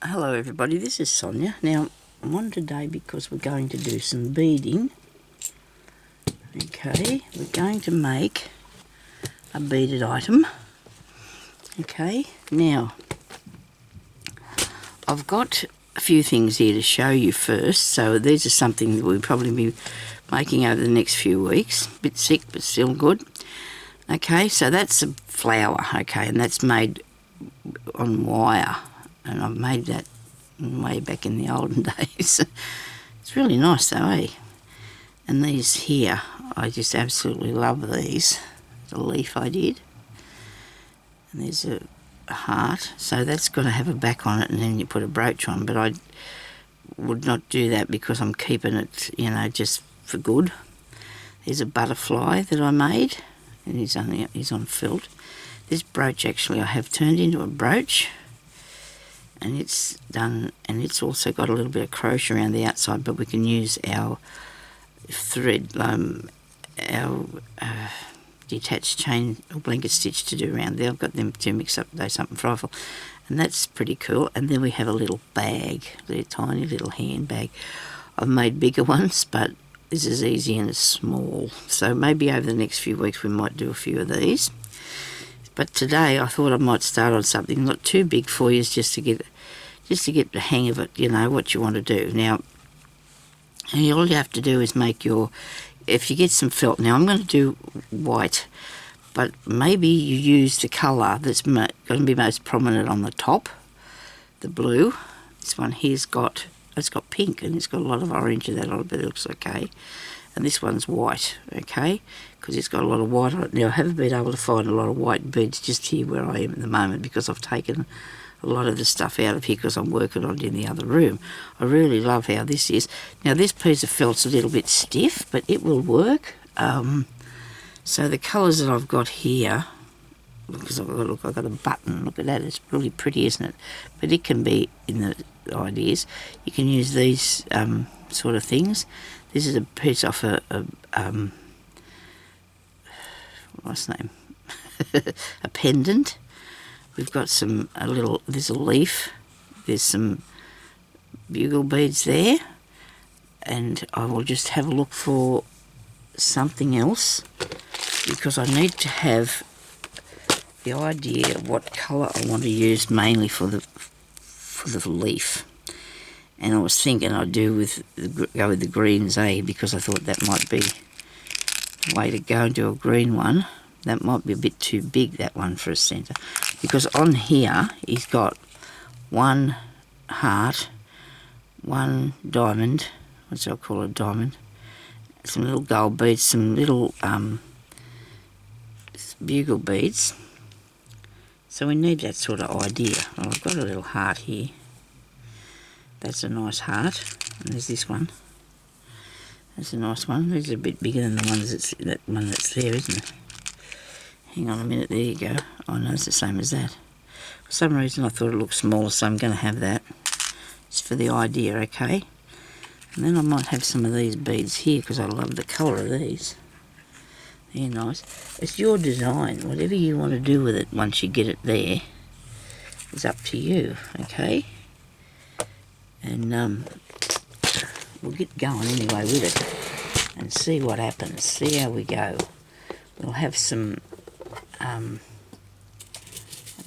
Hello everybody, this is Sonia. Now I'm on today because we're going to do some beading. Okay, we're going to make a beaded item. Okay, now I've got a few things here to show you first. So these are something that we'll probably be making over the next few weeks. A bit sick but still good. Okay, so that's a flower, okay, and that's made on wire. And I've made that way back in the olden days. It's really nice though, eh? And these here, I just absolutely love these. The leaf I did. And there's a heart, so that's got to have a back on it and then you put a brooch on, but I would not do that because I'm keeping it, you know, just for good. There's a butterfly that I made, and he's on felt. This brooch actually I have turned into a brooch, and it's done, and it's also got a little bit of crochet around the outside, but we can use our thread, our detached chain or blanket stitch to do around there. I've got them two mixed up today, something frightful, and that's pretty cool. And then we have a little bag, a tiny little handbag. I've made bigger ones, but this is easy and it's small, so maybe over the next few weeks we might do a few of these. But today I thought I might start on something not too big for you, just to get the hang of it, you know, what you want to do. Now, all you have to do is make if you get some felt, now I'm going to do white, but maybe you use the colour that's going to be most prominent on the top, the blue. This one here's got pink and it's got a lot of orange in that on it, but it looks okay. And this one's white, okay, because it's got a lot of white on it. Now, I haven't been able to find a lot of white beads just here where I am at the moment because I've taken a lot of the stuff out of here because I'm working on it in the other room. I really love how this is. Now, this piece of felt's a little bit stiff, but it will work. So the colours that I've got here, because I've got a button. Look at that, it's really pretty, isn't it? But it can be, in the ideas, you can use these sort of things. This is a piece off what's the name? A pendant. We've got there's a leaf, there's some bugle beads there, and I will just have a look for something else because I need to have the idea of what colour I want to use mainly for the leaf. And I was thinking I'd go with the greens, because I thought that might be the way to go and do a green one. That might be a bit too big, that one, for a centre. Because on here, he's got one heart, one diamond, what do I call a diamond, some little gold beads, some little bugle beads. So we need that sort of idea. Well, I've got a little heart here. That's a nice heart. And there's this one. That's a nice one. This is a bit bigger than that one that's there, isn't it? Hang on a minute, there you go. Oh no, it's the same as that. For some reason I thought it looked smaller, so I'm going to have that. It's for the idea, okay? And then I might have some of these beads here because I love the colour of these. They're nice. It's your design. Whatever you want to do with it once you get it there is up to you, okay? And we'll get going anyway with it and see what happens. See how we go. We'll have some... I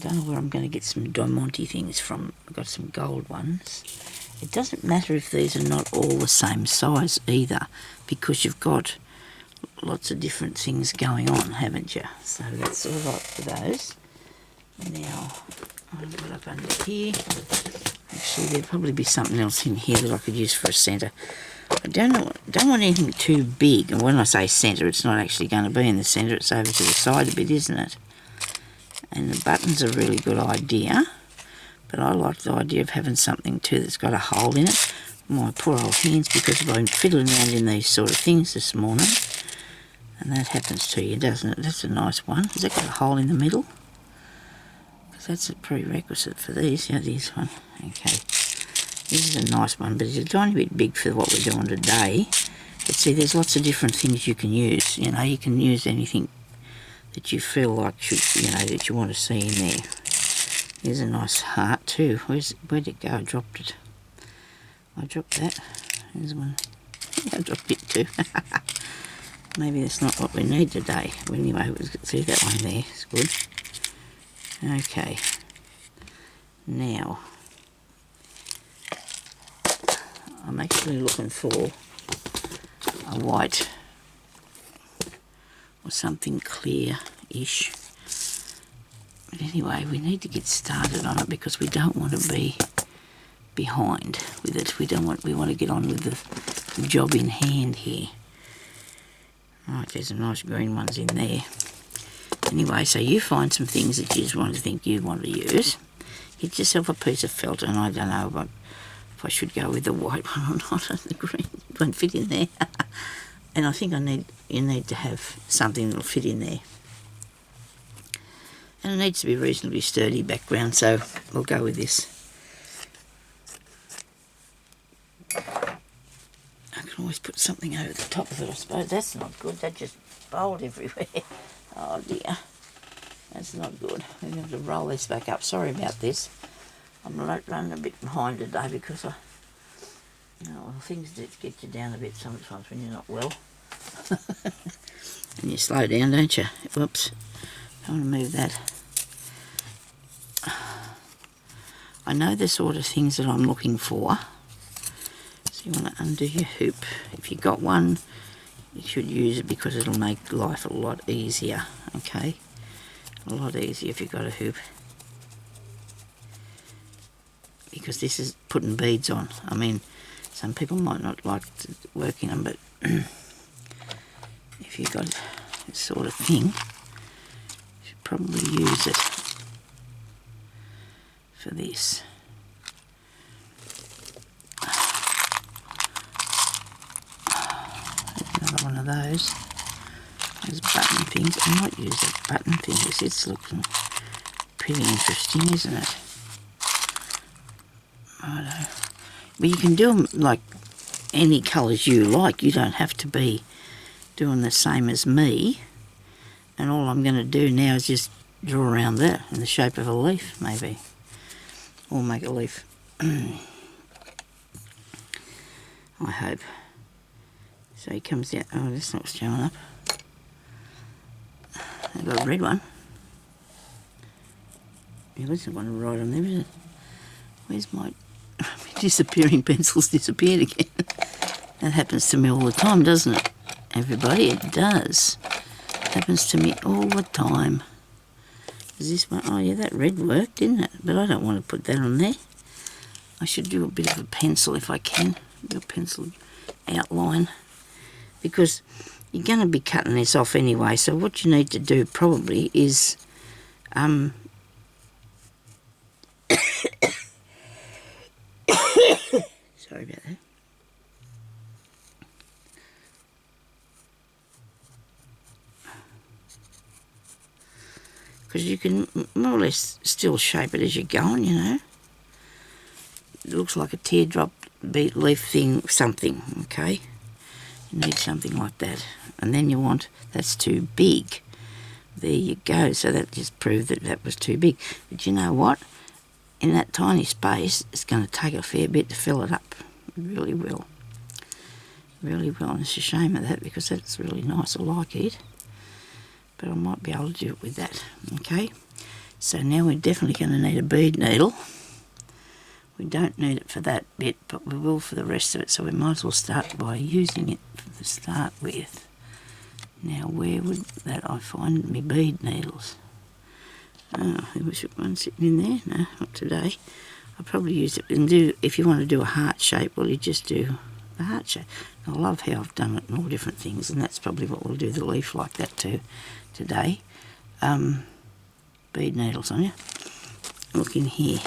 don't know where I'm going to get some Diamante things from. I've got some gold ones. It doesn't matter if these are not all the same size either, because you've got lots of different things going on, haven't you? So that's all right for those. Now, I've got up under here. Actually, there'll probably be something else in here that I could use for a centre. I don't want anything too big, and when I say centre, it's not actually going to be in the centre, it's over to the side a bit, isn't it? And the button's a really good idea, but I like the idea of having something too that's got a hole in it. My poor old hands, because I've been fiddling around in these sort of things this morning, and that happens to you, doesn't it? That's a nice one. Has that got a hole in the middle? Because that's a prerequisite for these. Yeah, this one. Okay. This is a nice one, but it's a tiny bit big for what we're doing today. But see, there's lots of different things you can use. You know, you can use anything that you feel like that you want to see in there. Here's a nice heart too. Where'd it go? I dropped it. I dropped that. Here's one. I dropped it too. Maybe that's not what we need today. Well, anyway, we can see that one there. It's good. Okay. Now, I'm actually looking for a white or something clear-ish. But anyway, we need to get started on it because we don't want to be behind with it. We want to get on with the job in hand here. Right, there's some nice green ones in there. Anyway, so you find some things that you just want to think you want to use. Get yourself a piece of felt, and I don't know if I should go with the white one or not. The green won't fit in there. And I think you need to have something that'll fit in there. And it needs to be reasonably sturdy background, so we'll go with this. I can always put something over the top of it, I suppose. That's not good. That just bowled everywhere. Oh dear. That's not good. We're going to have to roll this back up. Sorry about this. I'm running a bit behind today because things get you down a bit sometimes when you're not well. And you slow down, don't you? Whoops. Don't want to move that. I know the sort of things that I'm looking for. So you want to undo your hoop. If you've got one, you should use it because it'll make life a lot easier. Okay? A lot easier if you've got a hoop. Because this is putting beads on. I mean, some people might not like to work in them, but if you've got this sort of thing, you should probably use it for this. There's another one of those. Those button things. I might use a button thing because it's looking pretty interesting, isn't it? Righto. But you can do them like any colours you like. You don't have to be doing the same as me. And all I'm going to do now is just draw around that in the shape of a leaf, maybe. Or make a leaf. I hope. So he comes out. Oh, that's not showing up. I've got a red one. Yeah, there's one right on there, isn't it? Where's my disappearing pencils disappeared again? That happens to me all the time, doesn't it? Everybody, it does. It happens to me all the time. Is this one? Oh yeah, that red worked, didn't it? But I don't want to put that on there. I should do a bit of a pencil if I can. Do a pencil outline. Because you're going to be cutting this off anyway, so what you need to do probably is sorry about that. Because you can more or less still shape it as you're going, you know. It looks like a teardrop beet leaf thing, something, okay? You need something like that. And then you want, that's too big. There you go. So that just proved that that was too big. But you know what? In that tiny space, it's going to take a fair bit to fill it up. It really will. Really will. And it's a shame of that because that's really nice. I like it. But I might be able to do it with that. Okay? So now we're definitely going to need a bead needle. We don't need it for that bit, but we will for the rest of it. So we might as well start by using it to start with. Now, where would that I find me bead needles? Oh, there was one sitting in there. No, not today. I'll probably use it and do, if you want to do a heart shape, well, you just do the heart shape. I love how I've done it in all different things, and that's probably what we'll do the leaf like that too today. Bead needles on you. Look in here.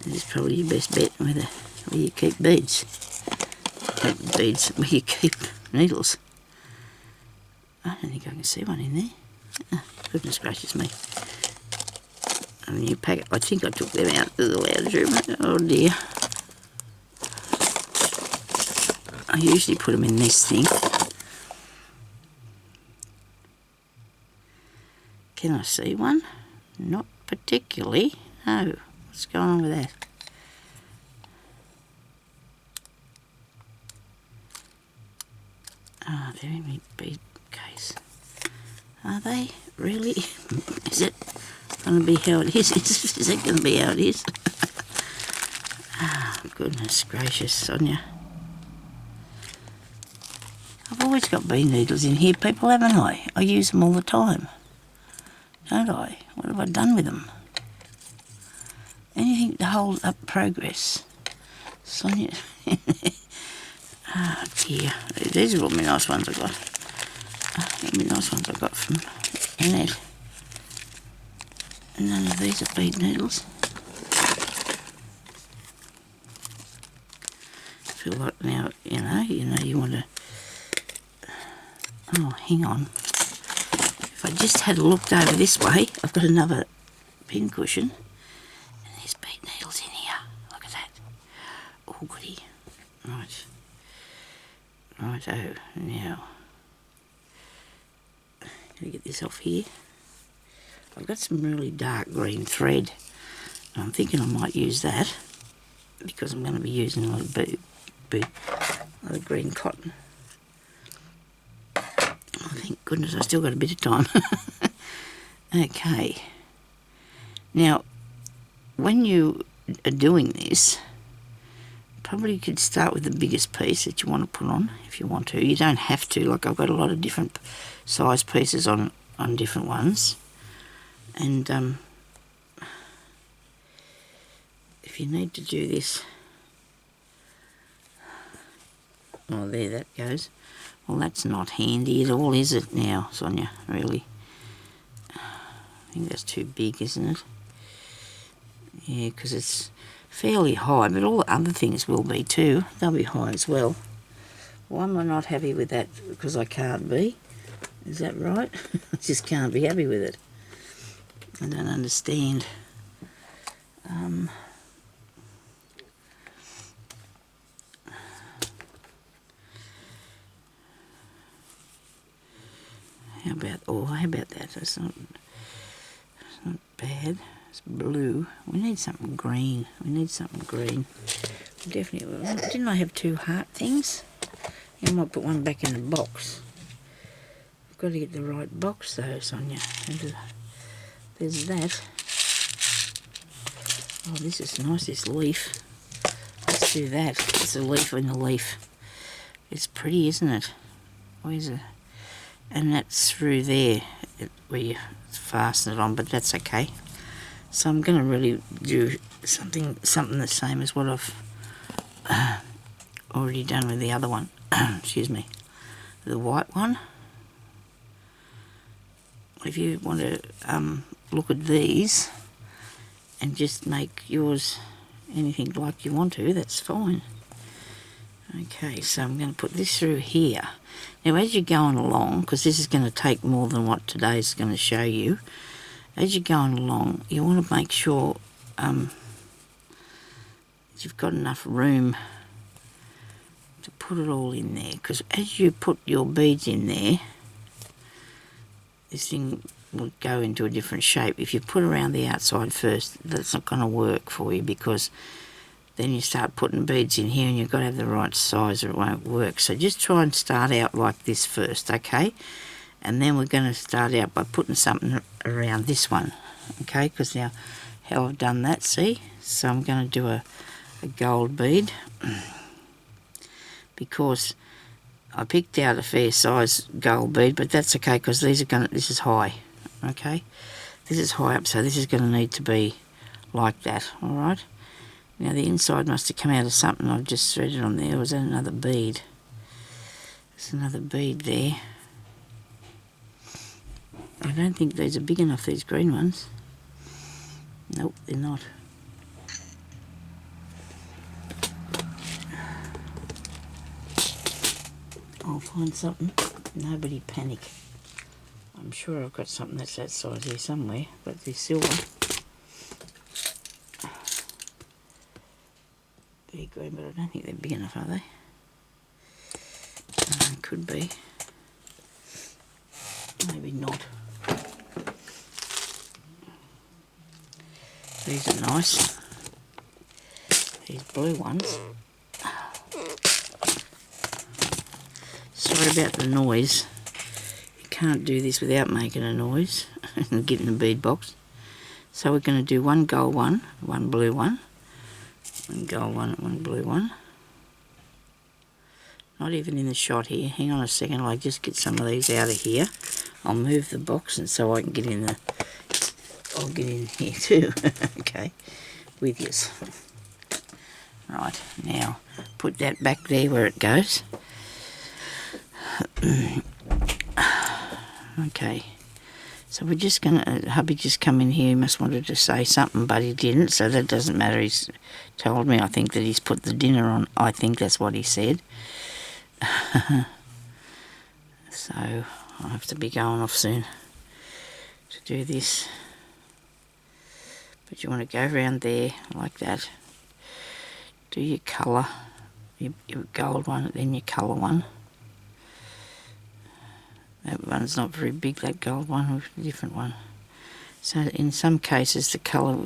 This is probably your best bet where you keep beads. Beads, where you keep needles. I don't think I can see one in there. Oh, goodness gracious me. A new packet. I think I took them out to the lounge room. Oh dear. I usually put them in this thing. Can I see one? Not particularly. No, what's going on with that? Ah, very neat bead case. Are they really? Is it going to be how it is? Is it going to be how it is? Ah, goodness gracious, Sonia. I've always got bead needles in here, people, haven't I? I use them all the time, don't I? What have I done with them? Anything to hold up progress. Sonia. Ah, dear. These are all my nice ones I got. My nice ones I got from Annette. None of these are bead needles. I feel like now, you want to... Oh, hang on. If I just had looked over this way, I've got another pin cushion. And there's bead needles in here. Look at that. Oh, goody. Right. Righto. Now, gonna get this off here. I've got some really dark green thread. I'm thinking I might use that because I'm going to be using a lot of green cotton. Oh, thank goodness, I still got a bit of time. Okay. Now, when you are doing this, probably you could start with the biggest piece that you want to put on if you want to. You don't have to. Like, I've got a lot of different size pieces on different ones. And if you need to do this... Oh, there that goes. Well, that's not handy at all, is it now, Sonia, really? I think that's too big, isn't it? Yeah, because it's fairly high, but all the other things will be too. They'll be high as well. Why am I not happy with that? Because I can't be? Is that right? I just can't be happy with it. I don't understand. How about that? It's not bad. It's blue. We need something green. Definitely. Didn't I have two heart things? I might put one back in the box. I've got to get the right box though, Sonia. There's that. Oh, this is nice, this leaf. Let's do that. It's a leaf in a leaf. It's pretty, isn't it? Where's it? And that's through there where you fasten it on, but that's okay. So I'm going to really do something the same as what I've already done with the other one. Excuse me. The white one. If you want to look at these and just make yours anything like you want to, that's fine. Okay, so I'm going to put this through here. Now, as you're going along, because this is going to take more than what today's going to show you, as you're going along, you want to make sure you've got enough room to put it all in there, because as you put your beads in there, this thing will go into a different shape. If you put around the outside first, that's not going to work for you, because then you start putting beads in here and you've got to have the right size or it won't work. So just try and start out like this first, okay? And then we're going to start out by putting something around this one, okay? Because now how I've done that, see? So I'm going to do a gold bead because I picked out a fair size gold bead, but that's okay because this is high, okay? This is high up, so this is going to need to be like that, all right? Now the inside must have come out of something I've just threaded on there. Was that another bead? There's another bead there. I don't think these are big enough, these green ones. Nope, they're not. I'll find something. Nobody panic. I'm sure I've got something that's that size here somewhere, but they're silver. They're green, but I don't think they're big enough, are they? Could be. Maybe not. These are nice. These blue ones. Sorry about the noise. You can't do this without making a noise and getting the bead box. So we're going to do one gold one, one blue one, one gold one, one blue one. Not even in the shot here. Hang on a second, I'll just get some of these out of here. I'll move the box and so I can get in the... I'll get in here too. Okay, with yous. Right, now put that back there where it goes. Okay, so we're just gonna... hubby just come in here, he must wanted to say something but he didn't, so that doesn't matter. He's told me, I think, that he's put the dinner on. I think that's what he said. So I'll have to be going off soon to do this. But you want to go around there like that. Do your colour, your gold one, then your colour one. That one's not very big, that gold one, a different one. So in some cases the colour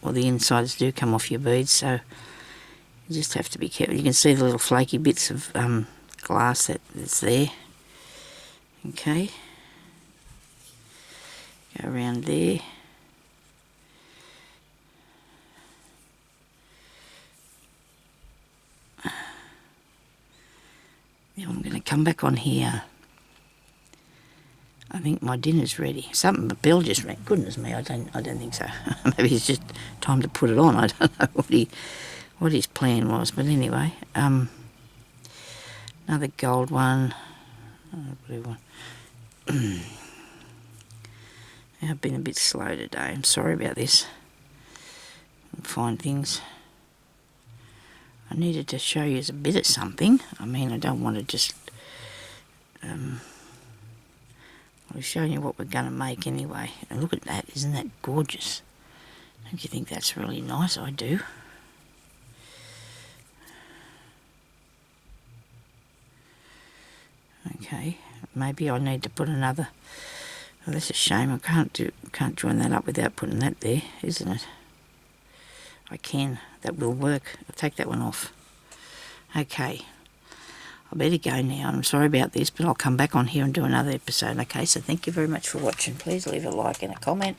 or the insides do come off your beads, so you just have to be careful. You can see the little flaky bits of glass that's there. Okay. Go around there. Now I'm going to come back on here. I think my dinner's ready. Something, but Bill just rang. Goodness me, I don't think so. Maybe it's just time to put it on. I don't know what his plan was, but anyway, another gold one, another blue one. I've been a bit slow today. I'm sorry about this. Find things. I needed to show you a bit of something. I mean, I don't want to just... We're showing you what we're going to make anyway. And look at that, isn't that gorgeous? Don't you think that's really nice? I do. Okay, maybe I need to put another... Oh, that's a shame. I can't join that up without putting that there, isn't it? I can. That will work. I'll take that one off. Okay. I better go now. I'm sorry about this, but I'll come back on here and do another episode. Okay, so thank you very much for watching. Please leave a like and a comment.